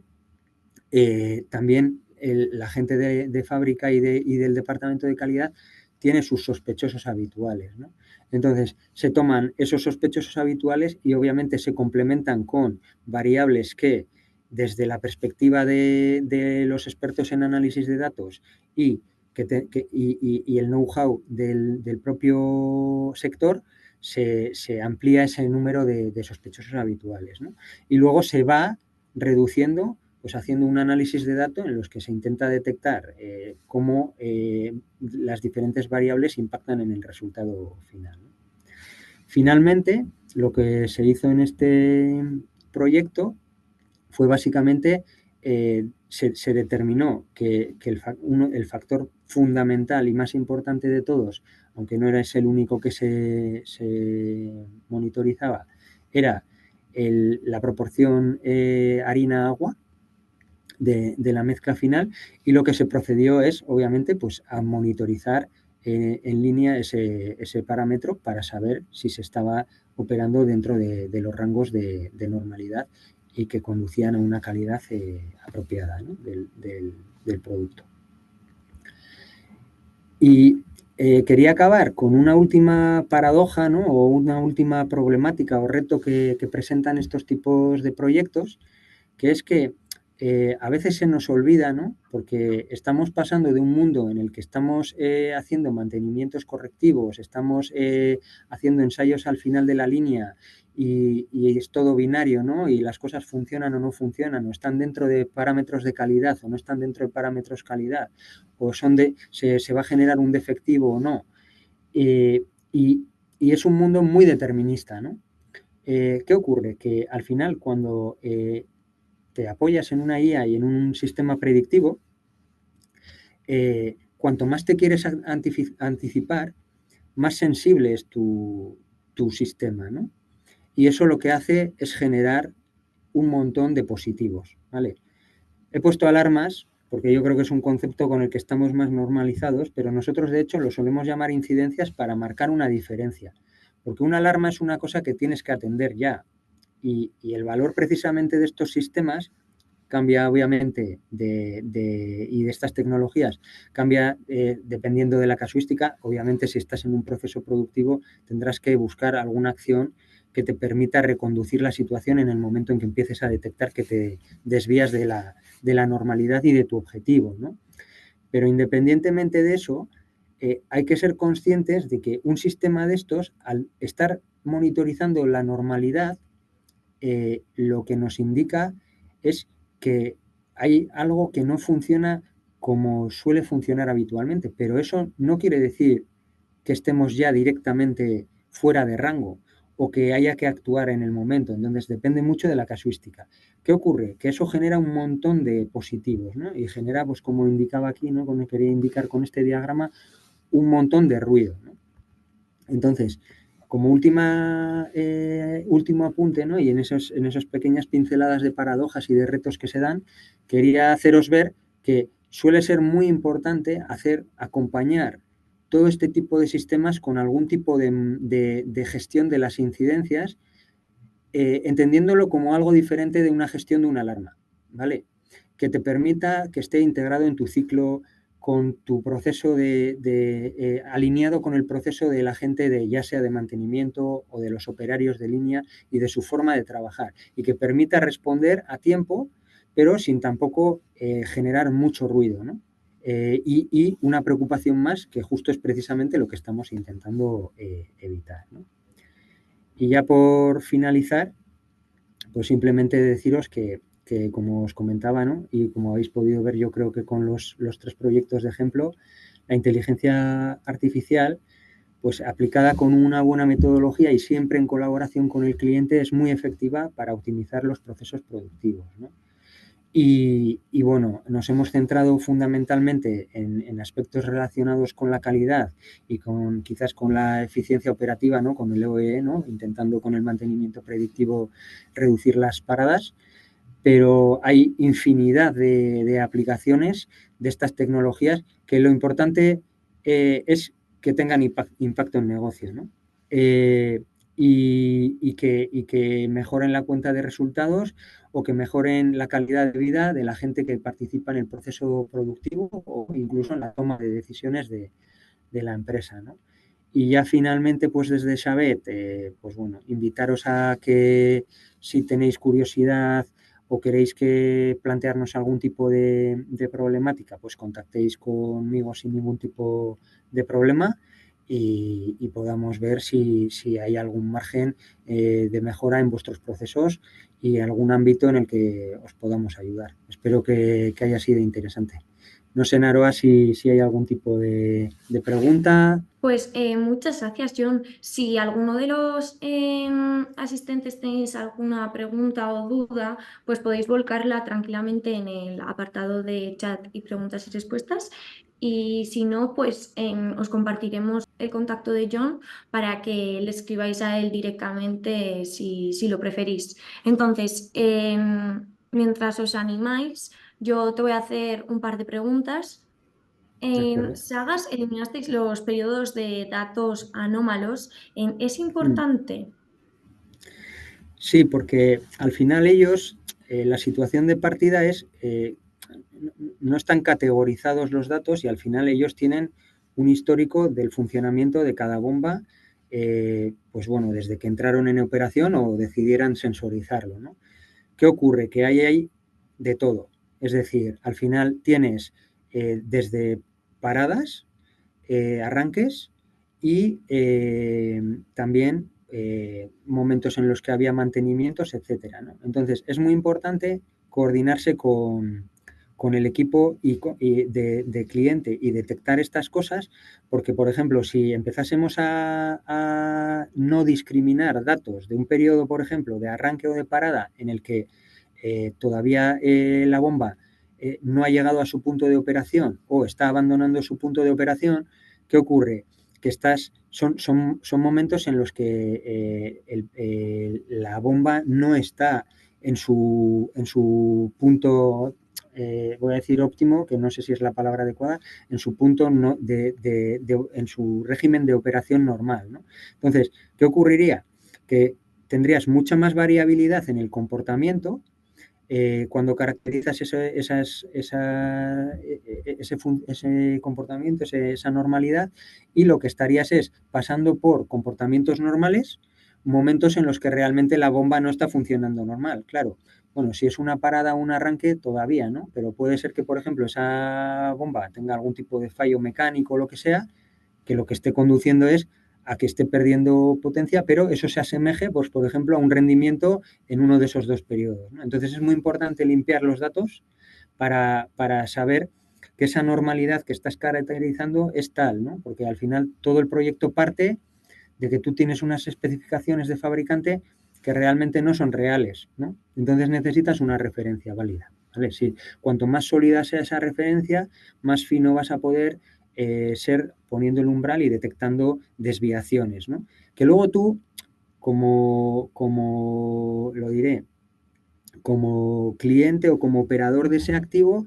también la gente de fábrica y del departamento de calidad tiene sus sospechosos habituales, ¿no? Entonces, se toman esos sospechosos habituales y obviamente se complementan con variables que, desde la perspectiva de los expertos en análisis de datos y el know-how del propio sector, se amplía ese número de sospechosos habituales, ¿no? Y luego se va reduciendo, pues haciendo un análisis de datos en los que se intenta detectar cómo las diferentes variables impactan en el resultado final, ¿no? Finalmente, lo que se hizo en este proyecto fue básicamente, se determinó que el factor fundamental y más importante de todos, aunque no era ese el único que se monitorizaba, era la proporción harina-agua de la mezcla final, y lo que se procedió es, obviamente, pues a monitorizar en línea ese parámetro para saber si se estaba operando dentro de los rangos de normalidad y que conducían a una calidad apropiada, ¿no?, del producto. Y quería acabar con una última paradoja, ¿no?, o una última problemática o reto que presentan estos tipos de proyectos, que es que a veces se nos olvida, ¿no?, porque estamos pasando de un mundo en el que estamos haciendo mantenimientos correctivos, estamos haciendo ensayos al final de la línea y es todo binario, ¿no?, y las cosas funcionan o no funcionan, o están dentro de parámetros de calidad o no están dentro de parámetros calidad, o se va a generar un defectivo o no. Y es un mundo muy determinista, ¿no? ¿Qué ocurre? Que al final, cuando te apoyas en una IA y en un sistema predictivo, cuanto más te quieres anticipar, más sensible es tu sistema, ¿no? Y eso lo que hace es generar un montón de positivos, ¿vale? He puesto alarmas porque yo creo que es un concepto con el que estamos más normalizados, pero nosotros de hecho lo solemos llamar incidencias para marcar una diferencia, porque una alarma es una cosa que tienes que atender ya, y el valor precisamente de estos sistemas cambia obviamente y de estas tecnologías, cambia dependiendo de la casuística. Obviamente si estás en un proceso productivo tendrás que buscar alguna acción que te permita reconducir la situación en el momento en que empieces a detectar que te desvías de la normalidad y de tu objetivo, ¿no? Pero independientemente de eso, hay que ser conscientes de que un sistema de estos, al estar monitorizando la normalidad, lo que nos indica es que hay algo que no funciona como suele funcionar habitualmente, pero eso no quiere decir que estemos ya directamente fuera de rango o que haya que actuar en el momento. Entonces depende mucho de la casuística. ¿Qué ocurre? Que eso genera un montón de positivos, ¿no? Y genera, pues como indicaba aquí, ¿no? Como quería indicar con este diagrama, un montón de ruido, ¿no? Entonces, como último apunte, ¿no? Y en esas pequeñas pinceladas de paradojas y de retos que se dan, quería haceros ver que suele ser muy importante acompañar todo este tipo de sistemas con algún tipo de gestión de las incidencias, entendiéndolo como algo diferente de una gestión de una alarma, ¿vale? Que te permita que esté integrado en tu ciclo, con tu proceso alineado con el proceso del agente ya sea de mantenimiento o de los operarios de línea y de su forma de trabajar, y que permita responder a tiempo, pero sin tampoco generar mucho ruido, ¿no? Y una preocupación más, que justo es precisamente lo que estamos intentando evitar, ¿no? Y ya por finalizar, pues simplemente deciros que como os comentaba, ¿no? Y como habéis podido ver, yo creo que con los 3 proyectos de ejemplo, la inteligencia artificial, pues aplicada con una buena metodología y siempre en colaboración con el cliente, es muy efectiva para optimizar los procesos productivos, ¿no? Y bueno, nos hemos centrado fundamentalmente en aspectos relacionados con la calidad y quizás con la eficiencia operativa, ¿no? Con el OEE, ¿no? Intentando con el mantenimiento predictivo reducir las paradas, pero hay infinidad de aplicaciones de estas tecnologías, que lo importante es que tengan impacto en negocio, ¿no? Y que mejoren la cuenta de resultados, o que mejoren la calidad de vida de la gente que participa en el proceso productivo, o incluso en la toma de decisiones de la empresa, ¿no? Y ya finalmente, pues desde Xavet, pues bueno, invitaros a que, si tenéis curiosidad o queréis plantearnos algún tipo de problemática, pues contactéis conmigo sin ningún tipo de problema, y podamos ver si hay algún margen de mejora en vuestros procesos y algún ámbito en el que os podamos ayudar. Espero que haya sido interesante. No sé, Naroa, si hay algún tipo de pregunta. Pues muchas gracias, John. Si alguno de los asistentes tenéis alguna pregunta o duda, pues podéis volcarla tranquilamente en el apartado de chat y preguntas y respuestas. Y si no, pues os compartiremos el contacto de John para que le escribáis a él directamente si lo preferís. Entonces, mientras os animáis, yo te voy a hacer un par de preguntas. De En acuerdo. Sagas eliminasteis los periodos de datos anómalos. ¿Es importante? Sí, porque al final ellos, la situación de partida es, no están categorizados los datos, y al final ellos tienen un histórico del funcionamiento de cada bomba, pues bueno, desde que entraron en operación o decidieran sensorizarlo, ¿no? ¿Qué ocurre? Que hay de todo. Es decir, al final tienes desde paradas, arranques, y también momentos en los que había mantenimientos, etcétera, ¿no? Entonces, es muy importante coordinarse con el equipo de cliente y detectar estas cosas, porque, por ejemplo, si empezásemos a no discriminar datos de un periodo, por ejemplo, de arranque o de parada, en el que todavía la bomba no ha llegado a su punto de operación o está abandonando su punto de operación, ¿qué ocurre? Que son momentos en los que la bomba no está en su punto voy a decir óptimo, que no sé si es la palabra adecuada, en su punto en su régimen de operación normal, ¿no? Entonces, ¿qué ocurriría? Que tendrías mucha más variabilidad en el comportamiento cuando caracterizas ese comportamiento, esa normalidad, y lo que estarías es pasando por comportamientos normales, momentos en los que realmente la bomba no está funcionando normal, claro. Bueno, si es una parada o un arranque, todavía, ¿no? Pero puede ser que, por ejemplo, esa bomba tenga algún tipo de fallo mecánico o lo que sea, que lo que esté conduciendo es a que esté perdiendo potencia, pero eso se asemeje, pues, por ejemplo, a un rendimiento en uno de esos dos periodos, ¿no? Entonces es muy importante limpiar los datos para saber que esa normalidad que estás caracterizando es tal, ¿no? Porque al final todo el proyecto parte de que tú tienes unas especificaciones de fabricante que realmente no son reales, ¿no? Entonces necesitas una referencia válida, ¿vale? Sí, cuanto más sólida sea esa referencia, más fino vas a poder ser poniendo el umbral y detectando desviaciones, ¿no? Que luego tú, como lo diré, como cliente o como operador de ese activo,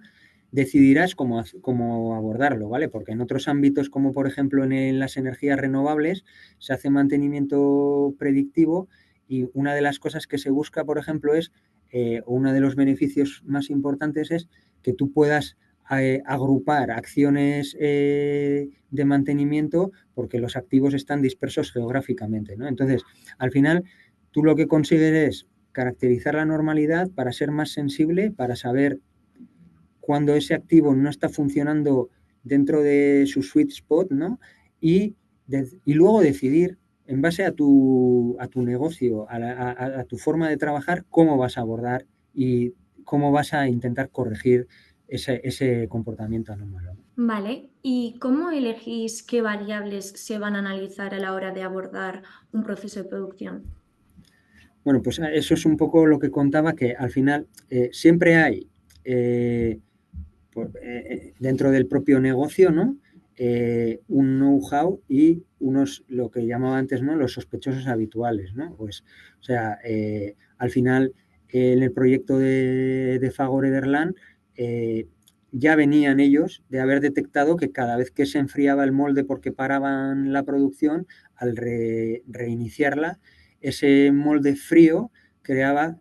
decidirás cómo abordarlo, ¿vale? Porque en otros ámbitos, como por ejemplo en las energías renovables, se hace mantenimiento predictivo y una de las cosas que se busca, por ejemplo, o uno de los beneficios más importantes es que tú puedas agrupar acciones de mantenimiento porque los activos están dispersos geográficamente, ¿no? Entonces, al final, tú lo que consigues es caracterizar la normalidad para ser más sensible, para saber cuando ese activo no está funcionando dentro de su sweet spot, ¿no? Y luego decidir, en base a tu negocio, a tu forma de trabajar, cómo vas a abordar y cómo vas a intentar corregir ese comportamiento anómalo. Vale, ¿y cómo elegís qué variables se van a analizar a la hora de abordar un proceso de producción? Bueno, pues eso es un poco lo que contaba, que al final siempre hay eh, dentro del propio negocio, ¿no? Un know-how y lo que llamaba antes, ¿no? Los sospechosos habituales, ¿no? Pues, o sea, al final, en el proyecto de Fagor Ederland, ya venían ellos de haber detectado que cada vez que se enfriaba el molde porque paraban la producción, al reiniciarla, ese molde frío creaba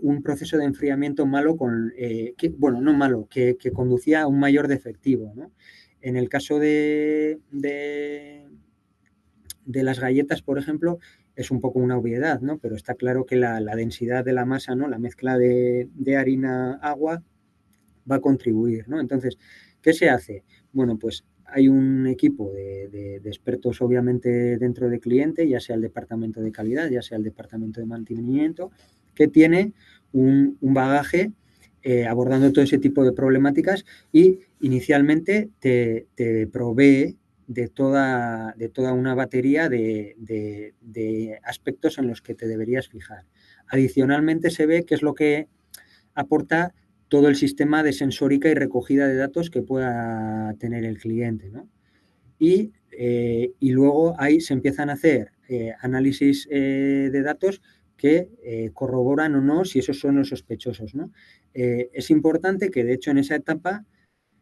un proceso de enfriamiento malo bueno, no malo, que conducía a un mayor defectivo, ¿no? En el caso de las galletas, por ejemplo, es un poco una obviedad, ¿no? Pero está claro que la densidad de la masa, ¿no? La mezcla de harina-agua va a contribuir, ¿no? Entonces, ¿qué se hace? Bueno, pues hay un equipo de expertos, obviamente, dentro de cliente, ya sea el departamento de calidad, ya sea el departamento de mantenimiento, que tiene un bagaje abordando todo ese tipo de problemáticas y inicialmente te provee de toda una batería de aspectos en los que te deberías fijar. Adicionalmente se ve qué es lo que aporta todo el sistema de sensórica y recogida de datos que pueda tener el cliente, ¿no? Y luego ahí se empiezan a hacer análisis de datos que corroboran o no si esos son los sospechosos, ¿no? Es importante que, de hecho, en esa etapa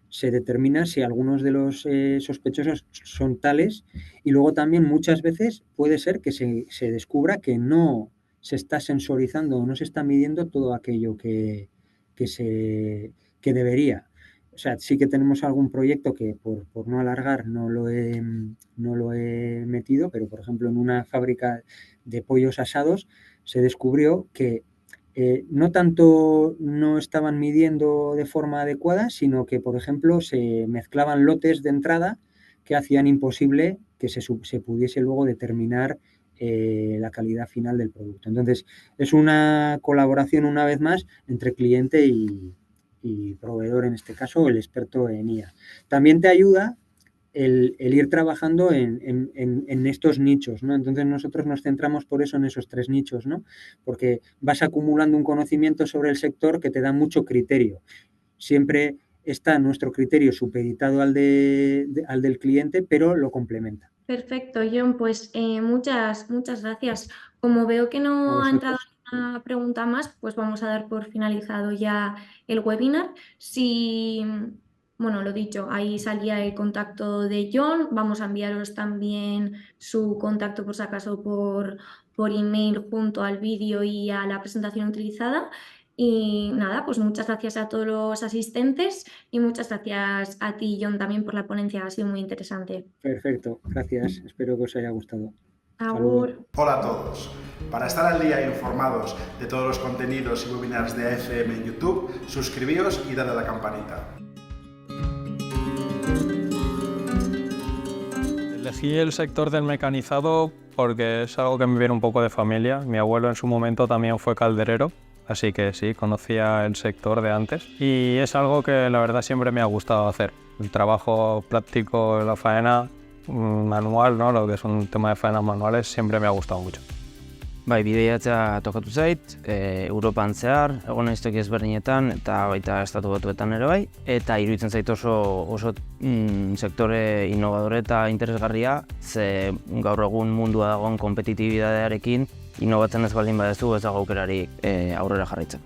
se determina si algunos de los sospechosos son tales y luego también muchas veces puede ser que se descubra que no se está sensorizando o no se está midiendo todo aquello que, se, que debería. O sea, sí que tenemos algún proyecto que por no alargar no lo he metido, pero por ejemplo en una fábrica de pollos asados se descubrió que no tanto no estaban midiendo de forma adecuada, sino que, por ejemplo, se mezclaban lotes de entrada que hacían imposible que se pudiese luego determinar la calidad final del producto. Entonces, es una colaboración una vez más entre cliente y proveedor, en este caso el experto en IA. También te ayuda el ir trabajando en estos nichos, ¿no? Entonces nosotros nos centramos por eso en esos tres nichos, ¿no? Porque vas acumulando un conocimiento sobre el sector que te da mucho criterio. Siempre está nuestro criterio supeditado al del cliente, pero lo complementa. Perfecto, John, pues muchas gracias. Como veo que A no ha entrado vosotros. alguna pregunta más, pues vamos a dar por finalizado ya el webinar. Si, bueno, lo dicho, ahí salía el contacto de John. Vamos a enviaros también su contacto por si acaso por email junto al vídeo y a la presentación utilizada. Y nada, pues muchas gracias a todos los asistentes y muchas gracias a ti, John, también por la ponencia. Ha sido muy interesante. Perfecto, gracias. Espero que os haya gustado. Agur. Saludos. Hola a todos. Para estar al día e informados de todos los contenidos y webinars de AFM en YouTube, suscribíos y dale a la campanita. Elegí el sector del mecanizado porque es algo que me viene un poco de familia. Mi abuelo en su momento también fue calderero, así que sí, conocía el sector de antes. Y es algo que la verdad siempre me ha gustado hacer. El trabajo práctico, la faena manual, ¿no? Lo que es un tema de faenas manuales, siempre me ha gustado mucho. Bai, bidaiatzea tokatu zait, Europan zehar, egon naiz toki ezberdinetan eta baita estatu batuetan ere bai, eta iruditzen zait oso sektore innovadore eta interesgarria, ze gaur egun mundua dagoen kompetitibidadearekin innovatzen ez baldin badezu ez dago aukerarik aurrera jarraitzen.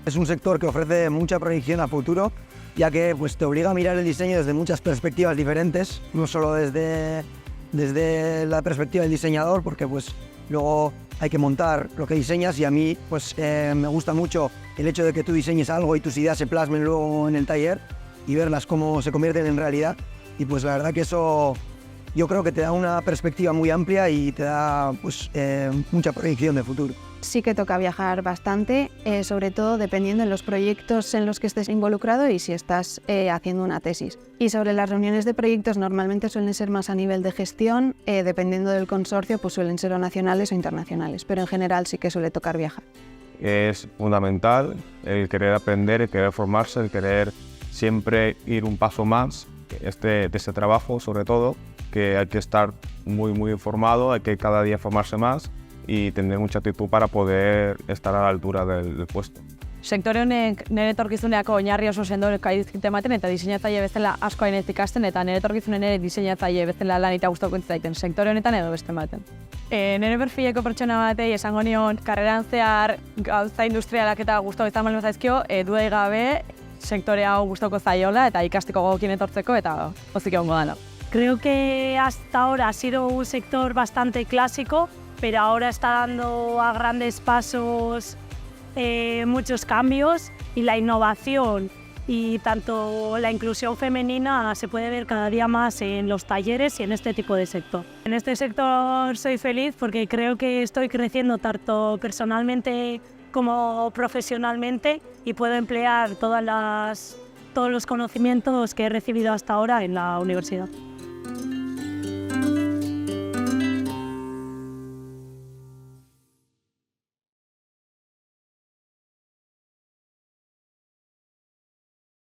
Es un sector que ofrece mucha proyección a futuro, ya que pues, te obliga a mirar el diseño desde muchas perspectivas diferentes, no solo desde la perspectiva del diseñador, porque pues luego hay que montar lo que diseñas y a mí pues me gusta mucho el hecho de que tú diseñes algo y tus ideas se plasmen luego en el taller y verlas cómo se convierten en realidad, y pues la verdad que eso yo creo que te da una perspectiva muy amplia y te da pues mucha proyección de futuro. Sí que toca viajar bastante, sobre todo dependiendo de los proyectos en los que estés involucrado y si estás haciendo una tesis. Y sobre las reuniones de proyectos normalmente suelen ser más a nivel de gestión, dependiendo del consorcio pues suelen ser o nacionales o internacionales, pero en general sí que suele tocar viajar. Es fundamental el querer aprender, el querer formarse, el querer siempre ir un paso más de este trabajo, sobre todo, que hay que estar muy informado, hay que cada día formarse más y tener mucha actitud para poder estar a la altura del puesto. Sektore honek nire etorkizunerako oinarri oso sendo dizkit ematen eta diseinatzaile bezala asko hainez ikasten eta nire etorkizunen ere diseinatzaile bezala lan eta gustoko zaiten sektore honetan edo beste baten. Nire perfileko pertsona batei esango nion karreran zehar gauza industrialak eta gustoko izan baldin zaizkio, dudarik gabe sektore hau gustoko zaiola eta ikasteko gogokin etortzeko eta pozik egongo dela. Creo que hasta ahora ha sido un sector bastante clásico, pero ahora está dando a grandes pasos muchos cambios y la innovación y tanto la inclusión femenina se puede ver cada día más en los talleres y en este tipo de sector. En este sector soy feliz porque creo que estoy creciendo tanto personalmente como profesionalmente y puedo emplear todos los conocimientos que he recibido hasta ahora en la universidad.